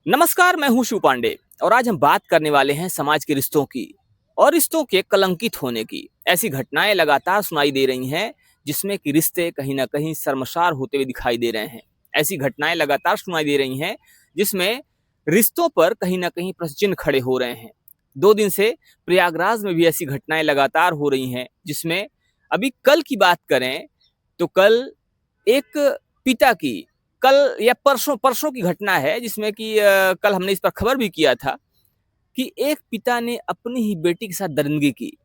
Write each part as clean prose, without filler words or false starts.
नमस्कार, मैं हूं शिव पांडे और आज हम बात करने वाले हैं समाज के रिश्तों की और रिश्तों के कलंकित होने की। ऐसी घटनाएं लगातार सुनाई दे रही हैं जिसमें कि रिश्ते कहीं ना कहीं शर्मसार होते हुए दिखाई दे रहे हैं। ऐसी घटनाएं लगातार सुनाई दे रही हैं जिसमें रिश्तों पर कहीं ना कहीं प्रश्न चिन्ह खड़े हो रहे हैं। 2 दिन से प्रयागराज में भी ऐसी घटनाएं लगातार हो रही हैं जिसमें अभी कल की बात करें तो कल एक पिता की कल या परसों परसों की घटना है जिसमें कि कल हमने इस पर खबर भी किया था कि एक पिता ने अपनी ही बेटी के साथ दरिंदगी की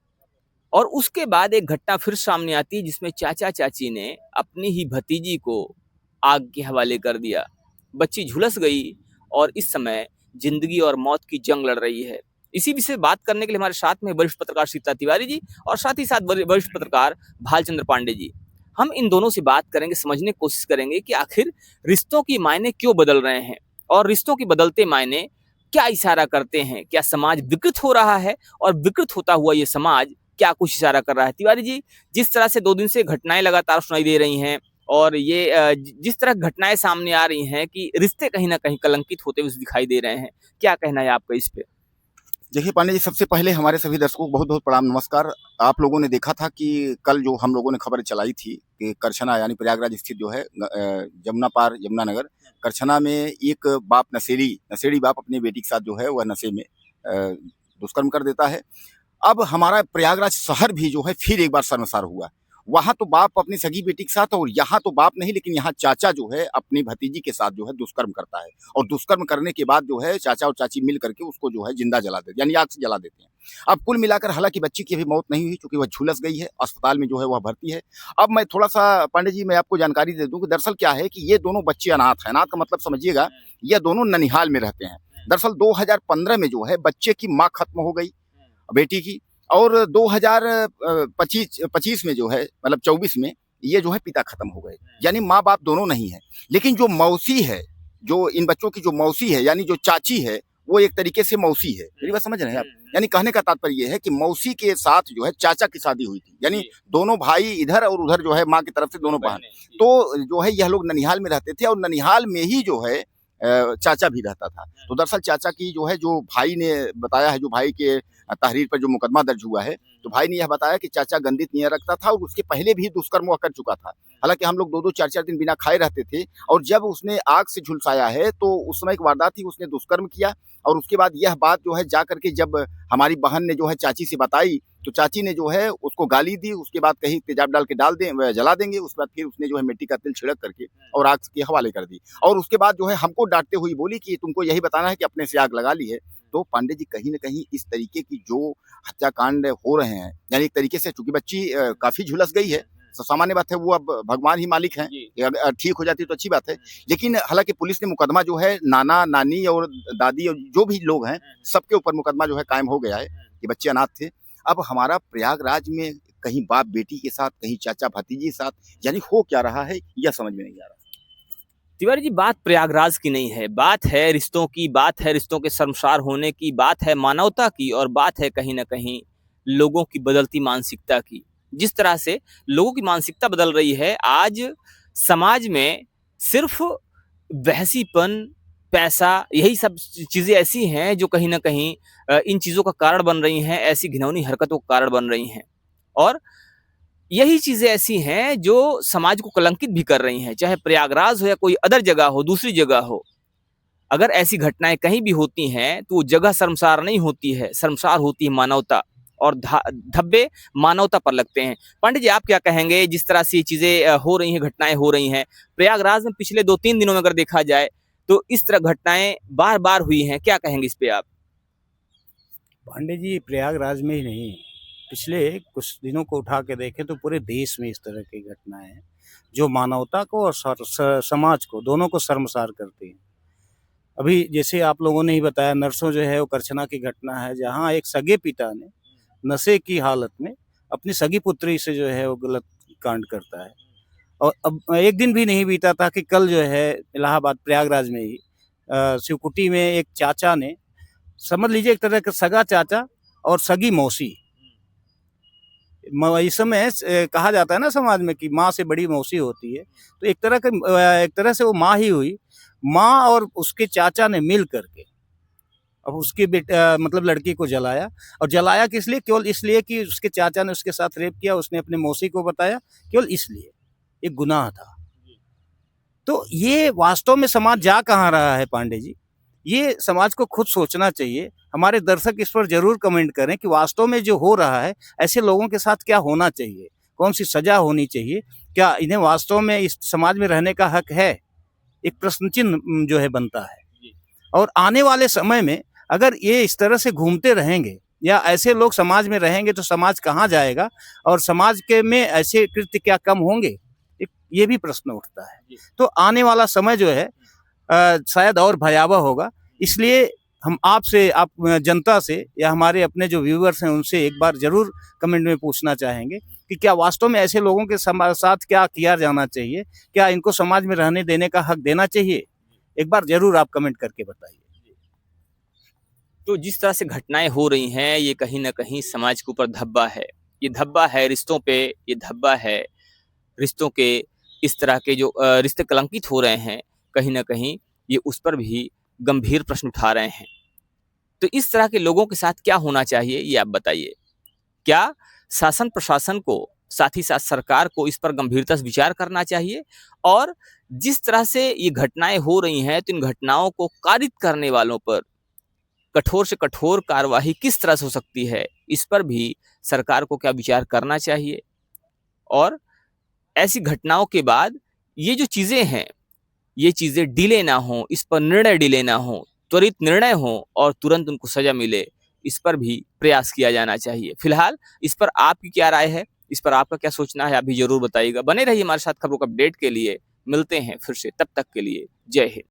और उसके बाद एक घटना फिर सामने आती है जिसमें चाचा चाची ने अपनी ही भतीजी को आग के हवाले कर दिया। बच्ची झुलस गई और इस समय जिंदगी और मौत की जंग लड़ रही है। इसी विषय बात करने के लिए हमारे साथ में वरिष्ठ पत्रकार सीता तिवारी जी और साथ ही साथ वरिष्ठ पत्रकार भालचंद्र पांडे जी। हम इन दोनों से बात करेंगे, समझने की कोशिश करेंगे कि आखिर रिश्तों की मायने क्यों बदल रहे हैं और रिश्तों के बदलते मायने क्या इशारा करते हैं। क्या समाज विकृत हो रहा है और विकृत होता हुआ ये समाज क्या कुछ इशारा कर रहा है। तिवारी जी, जिस तरह से 2 दिन से घटनाएं लगातार सुनाई दे रही हैं और ये जिस तरह घटनाएं सामने आ रही हैं कि रिश्ते कहीं ना कहीं कलंकित होते हुए दिखाई दे रहे हैं, क्या कहना है आपका इस पे? देखिए पांडे जी, सबसे पहले हमारे सभी दर्शकों को बहुत बहुत प्रणाम, नमस्कार। आप लोगों ने देखा था कि कल जो हम लोगों ने खबर चलाई थी कि करछना यानी प्रयागराज स्थित जो है जमुना पार यमुनानगर करछना में एक बाप नशेड़ी बाप अपनी बेटी के साथ जो है वह नशे में दुष्कर्म कर देता है। अब हमारा प्रयागराज शहर भी जो है फिर एक बार शर्मसार हुआ। वहां तो बाप अपनी सगी बेटी के साथ, और यहाँ तो बाप नहीं लेकिन यहाँ चाचा जो है अपनी भतीजी के साथ जो है दुष्कर्म करता है। और दुष्कर्म करने के बाद जो है चाचा और चाची मिल करके उसको जो है जिंदा जला देते, यानी आग से जला देते हैं। अब कुल मिलाकर हालांकि बच्ची की अभी मौत नहीं हुई, क्योंकि वह झुलस गई है, अस्पताल में जो है वह भर्ती है। अब मैं थोड़ा सा पांडे जी मैं आपको जानकारी दे दूं कि दरअसल क्या है कि ये दोनों बच्चे अनाथ हैं। अनाथ का मतलब समझिएगा, ये दोनों ननिहाल में रहते हैं। दरअसल 2015 में जो है बच्चे की माँ खत्म हो गई, बेटी की, और 2025 में जो है मतलब 24 में ये जो है पिता खत्म हो गए, यानी माँ बाप दोनों नहीं है। लेकिन जो मौसी है, जो इन बच्चों की जो मौसी है यानी जो चाची है, वो एक तरीके से मौसी है। मेरी बात समझ रहे हैं आप? यानी कहने का तात्पर्य ये है कि मौसी के साथ जो है चाचा की शादी हुई थी, यानी दोनों भाई इधर और उधर जो है माँ की तरफ से दोनों बहन। तो जो है यह लोग ननिहाल में रहते थे और ननिहाल में ही जो है चाचा भी रहता था। तो दरअसल चाचा की जो है, जो भाई ने बताया है, जो भाई के तहरीर पर जो मुकदमा दर्ज हुआ है, तो भाई ने यह बताया कि चाचा गंदी नीयत रखता था और उसके पहले भी दुष्कर्म वह कर चुका था। हालांकि हम लोग 2-2 4-4 दिन बिना खाए रहते थे, और जब उसने आग से झुलसाया है तो उस समय एक वारदात थी, उसने दुष्कर्म किया। और उसके बाद यह बात जो है जा करके जब हमारी बहन ने जो है चाची से बताई, तो चाची ने जो है उसको गाली दी। उसके बाद कहीं तेजाब डाल के जला देंगे। उसके बाद फिर उसने जो है मिट्टी का तेल छिड़क करके और आग के हवाले कर दी। और उसके बाद जो है हमको डांटते हुए बोली कि तुमको यही बताना है कि अपने से आग लगा ली है। तो पांडे जी, कहीं न कहीं इस तरीके की जो हत्याकांड हो रहे हैं, यानी एक तरीके से चूंकि बच्ची काफी झुलस गई है, तो सामान्य बात है, वो अब भगवान ही मालिक हैं। अगर ठीक हो जाती तो अच्छी बात है। लेकिन हालांकि पुलिस ने मुकदमा जो है नाना नानी और दादी और जो भी लोग हैं सबके ऊपर मुकदमा जो है कायम हो गया है कि बच्चे अनाथ थे। अब हमारा प्रयागराज में कहीं बाप बेटी के साथ, कहीं चाचा भतीजी के साथ, यानी हो क्या रहा है यह समझ में नहीं आ रहा। तिवारी जी, बात प्रयागराज की नहीं है, बात है रिश्तों की, बात है रिश्तों के शर्मसार होने की, बात है मानवता की और बात है कहीं ना कहीं लोगों की बदलती मानसिकता की। जिस तरह से लोगों की मानसिकता बदल रही है आज समाज में, सिर्फ बहसीपन, पैसा, यही सब चीजें ऐसी हैं जो कहीं ना कहीं इन चीजों का कारण बन रही हैं, ऐसी घिनौनी हरकतों का कारण बन रही हैं। और यही चीजें ऐसी हैं जो समाज को कलंकित भी कर रही हैं, चाहे प्रयागराज हो या कोई अदर जगह हो, दूसरी जगह हो। अगर ऐसी घटनाएं कहीं भी होती हैं तो वो जगह शर्मसार नहीं होती है, शर्मसार होती है मानवता, और धब्बे मानवता पर लगते हैं। पांडे जी, आप क्या कहेंगे जिस तरह से ये चीजें हो रही हैं, घटनाएं हो रही हैं प्रयागराज में पिछले 2-3 दिनों में अगर देखा जाए तो इस तरह घटनाएं बार बार हुई हैं, क्या कहेंगे इस पे आप? पांडे जी, प्रयागराज में ही नहीं, पिछले कुछ दिनों को उठा के देखें तो पूरे देश में इस तरह की घटनाएं हैं जो मानवता को और समाज को, दोनों को शर्मसार करती हैं। अभी जैसे आप लोगों ने ही बताया, नरसों जो है वो करछना की घटना है, जहां एक सगे पिता ने नशे की हालत में अपनी सगी पुत्री से जो है वो गलत कांड करता है। और अब एक दिन भी नहीं बीता था कि कल जो है इलाहाबाद प्रयागराज में ही शिवकुटी में एक चाचा ने, समझ लीजिए एक तरह का सगा चाचा और सगी मौसी, इस समय कहा जाता है ना समाज में कि माँ से बड़ी मौसी होती है, तो एक तरह से वो माँ ही हुई। माँ और उसके चाचा ने मिल करके अब उसकी बेटा मतलब लड़की को जलाया। और जलाया किस लिए? केवल इसलिए कि उसके चाचा ने उसके साथ रेप किया, उसने अपनी मौसी को बताया, केवल इसलिए। एक गुनाह था। तो ये वास्तव में समाज जा कहाँ रहा है पांडे जी? ये समाज को खुद सोचना चाहिए। हमारे दर्शक इस पर जरूर कमेंट करें कि वास्तव में जो हो रहा है ऐसे लोगों के साथ क्या होना चाहिए, कौन सी सजा होनी चाहिए, क्या इन्हें वास्तव में इस समाज में रहने का हक है? एक प्रश्न चिन्ह जो है बनता है। और आने वाले समय में अगर ये इस तरह से घूमते रहेंगे या ऐसे लोग समाज में रहेंगे तो समाज कहाँ जाएगा और समाज के में ऐसे कृत्य क्या कम होंगे? ये भी प्रश्न उठता है। तो आने वाला समय जो है शायद और भयावह होगा। इसलिए हम आपसे, आप जनता से या हमारे अपने जो व्यूअर्स हैं उनसे एक बार जरूर कमेंट में पूछना चाहेंगे कि क्या वास्तव में ऐसे लोगों के साथ क्या किया जाना चाहिए? क्या इनको समाज में रहने देने का हक देना चाहिए? एक बार जरूर आप कमेंट करके बताइए। तो जिस तरह से घटनाएं हो रही हैं ये कहीं ना कहीं समाज के ऊपर धब्बा है। ये धब्बा है रिश्तों पे, ये धब्बा है रिश्तों के, इस तरह के जो रिश्ते कलंकित हो रहे हैं कहीं ना कहीं ये उस पर भी गंभीर प्रश्न उठा रहे हैं। तो इस तरह के लोगों के साथ क्या होना चाहिए ये आप बताइए। क्या शासन प्रशासन को, साथ ही साथ सरकार को इस पर गंभीरता से विचार करना चाहिए? और जिस तरह से ये घटनाएं हो रही हैं तो इन घटनाओं को कारित करने वालों पर कठोर से कठोर कार्यवाही किस तरह से हो सकती है, इस पर भी सरकार को क्या विचार करना चाहिए? और ऐसी घटनाओं के बाद ये जो चीजें हैं ये चीजें डिले ना हो, इस पर निर्णय डिले ना हो, त्वरित निर्णय हो और तुरंत उनको सजा मिले, इस पर भी प्रयास किया जाना चाहिए। फिलहाल इस पर आपकी क्या राय है, इस पर आपका क्या सोचना है, आप भी जरूर बताइएगा। बने रहिए हमारे साथ खबरों का अपडेट के लिए। मिलते हैं फिर से, तब तक के लिए जय हिंद।